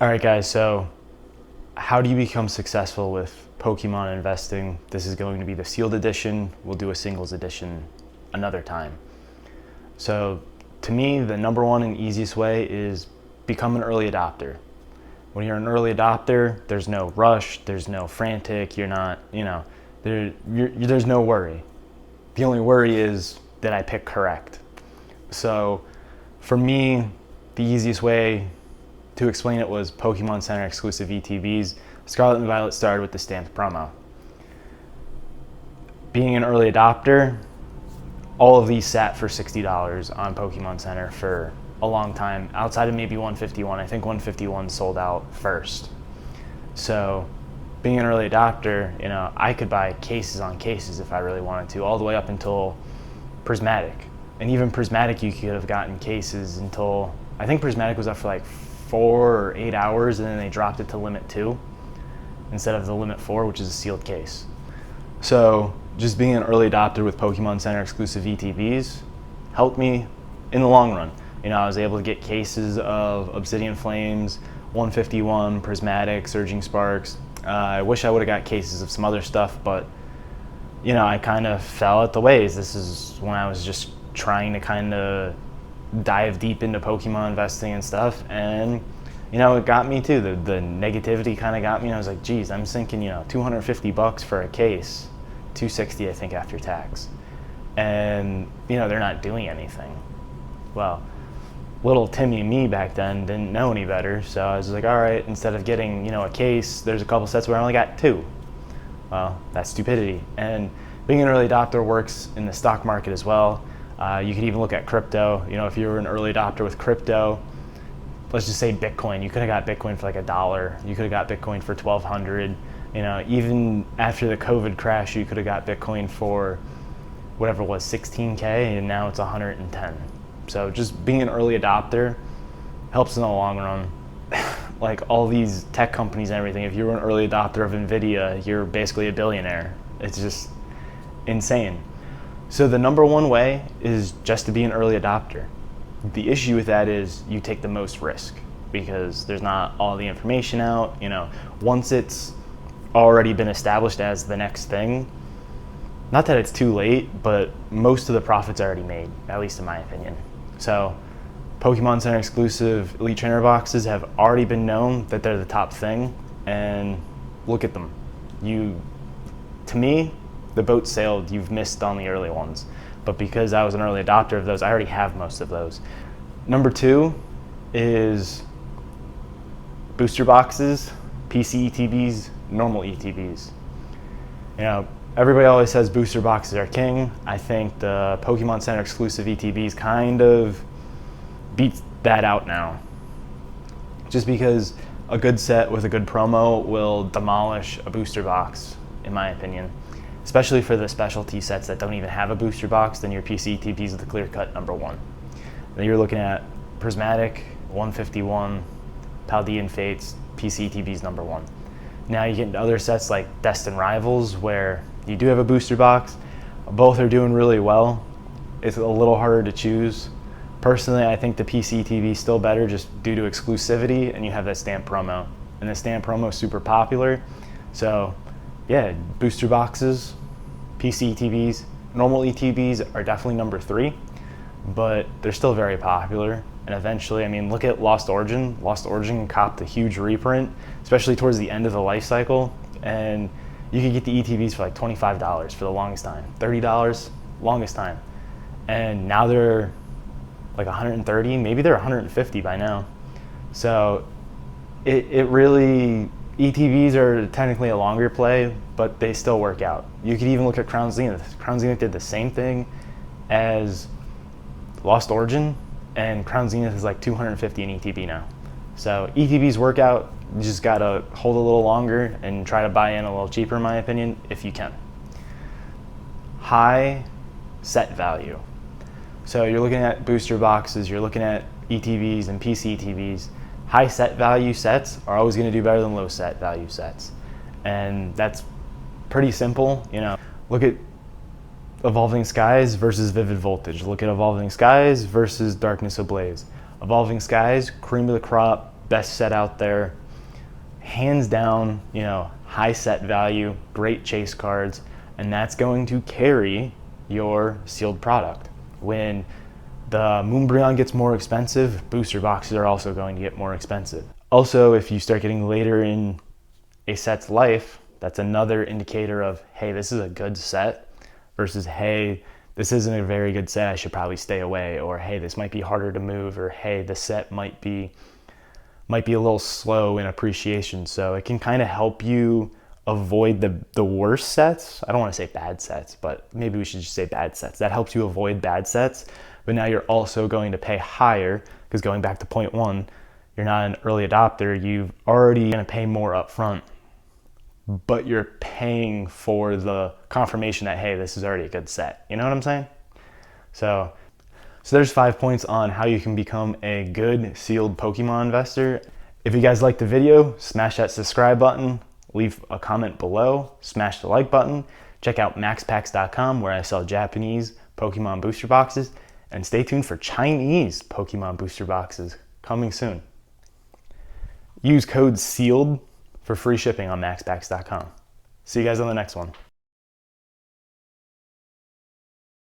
All right, guys, so how do you become successful with Pokemon investing? This is going to be the sealed edition. We'll do a singles edition another time. So to me, the number one and easiest way is become an early adopter. When you're an early adopter, there's no rush, there's no frantic, you're not, there's no worry. The only worry is that I pick correct. So for me, the easiest way to explain it was Pokemon Center exclusive ETBs. Scarlet and Violet started with the stamped promo. Being an early adopter, all of these sat for $60 on Pokemon Center for a long time, outside of maybe 151. I think 151 sold out first. So being an early adopter, I could buy cases on cases if I really wanted to, all the way up until Prismatic. And even Prismatic, you could have gotten cases until, I think Prismatic was up for like 4 or 8 hours, and then they dropped it to limit 2 instead of the limit 4, which is a sealed case. So just being an early adopter with Pokemon Center exclusive ETBs helped me in the long run. I was able to get cases of Obsidian Flames, 151, Prismatic, Surging Sparks. I wish I would have got cases of some other stuff, but I kind of fell at the ways. This is when I was just trying to kind of dive deep into Pokemon investing and stuff, and it got me too. The negativity kind of got me, and I was like, geez, I'm sinking $250 for a case, $260 I think after tax, and they're not doing anything. Well, little Timmy me back then didn't know any better, so I was like, all right, instead of getting a case, there's a couple sets where I only got 2. Well, that's stupidity. And being an early adopter works in the stock market as well. You could even look at crypto. If you were an early adopter with crypto, let's just say Bitcoin, you could have got Bitcoin for like $1. You could have got Bitcoin for 1,200. Even after the COVID crash, you could have got Bitcoin for whatever it was, 16K, and now it's 110. So just being an early adopter helps in the long run. Like all these tech companies and everything, if you were an early adopter of NVIDIA, you're basically a billionaire. It's just insane. So the number one way is just to be an early adopter. The issue with that is you take the most risk because there's not all the information out. Once it's already been established as the next thing, not that it's too late, but most of the profit's already made, at least in my opinion. So Pokemon Center exclusive Elite Trainer boxes have already been known that they're the top thing, and look at them. To me, the boat sailed, you've missed on the early ones. But because I was an early adopter of those, I already have most of those. Number 2 is booster boxes, PC ETBs, normal ETBs. Everybody always says booster boxes are king. I think the Pokemon Center exclusive ETBs kind of beats that out now. Just because a good set with a good promo will demolish a booster box, in my opinion. Especially for the specialty sets that don't even have a booster box, then your PC ETBs is the clear-cut number 1. Then you're looking at Prismatic, 151, Paldean Fates, PC ETBs number 1. Now you get into other sets like Destined Rivals, where you do have a booster box. Both are doing really well. It's a little harder to choose. Personally, I think the PC ETB is still better just due to exclusivity, and you have that stamp promo. And the stamp promo is super popular. So yeah, booster boxes, PC ETBs, normal ETBs are definitely number 3, but they're still very popular. And eventually, look at Lost Origin. Lost Origin copped a huge reprint, especially towards the end of the life cycle. And you could get the ETBs for like $25 for the longest time, $30, longest time. And now they're like 130, maybe they're 150 by now. So it really, ETBs are technically a longer play, but they still work out. You could even look at Crown Zenith. Crown Zenith did the same thing as Lost Origin, and Crown Zenith is like 250 in ETB now. So ETBs work out. You just gotta hold a little longer and try to buy in a little cheaper, in my opinion, if you can. High set value. So you're looking at booster boxes, you're looking at ETBs and PC ETBs. High set value sets are always going to do better than low set value sets. And that's pretty simple. Look at Evolving Skies versus Vivid Voltage. Look at Evolving Skies versus Darkness Ablaze. Evolving Skies, cream of the crop, best set out there. Hands down, you know, high set value, great chase cards, and that's going to carry your sealed product. When the Moonbreon gets more expensive, booster boxes are also going to get more expensive. Also, if you start getting later in a set's life, that's another indicator of, hey, this is a good set, versus, hey, this isn't a very good set, I should probably stay away, or hey, this might be harder to move, or hey, the set might be a little slow in appreciation. So it can kind of help you avoid the worst sets. I don't want to say bad sets, but maybe we should just say bad sets. That helps you avoid bad sets, but now you're also going to pay higher, because going back to point one, you're not an early adopter, you've already going to pay more up front, but you're paying for the confirmation that, hey, this is already a good set. You know what I'm saying? So there's 5 points on how you can become a good sealed Pokemon investor. If you guys liked the video, smash that subscribe button, leave a comment below, smash the like button, check out maxpacks.com where I sell Japanese Pokemon booster boxes, and stay tuned for Chinese Pokemon booster boxes coming soon. Use code SEALED for free shipping on maxpacks.com. See you guys on the next one.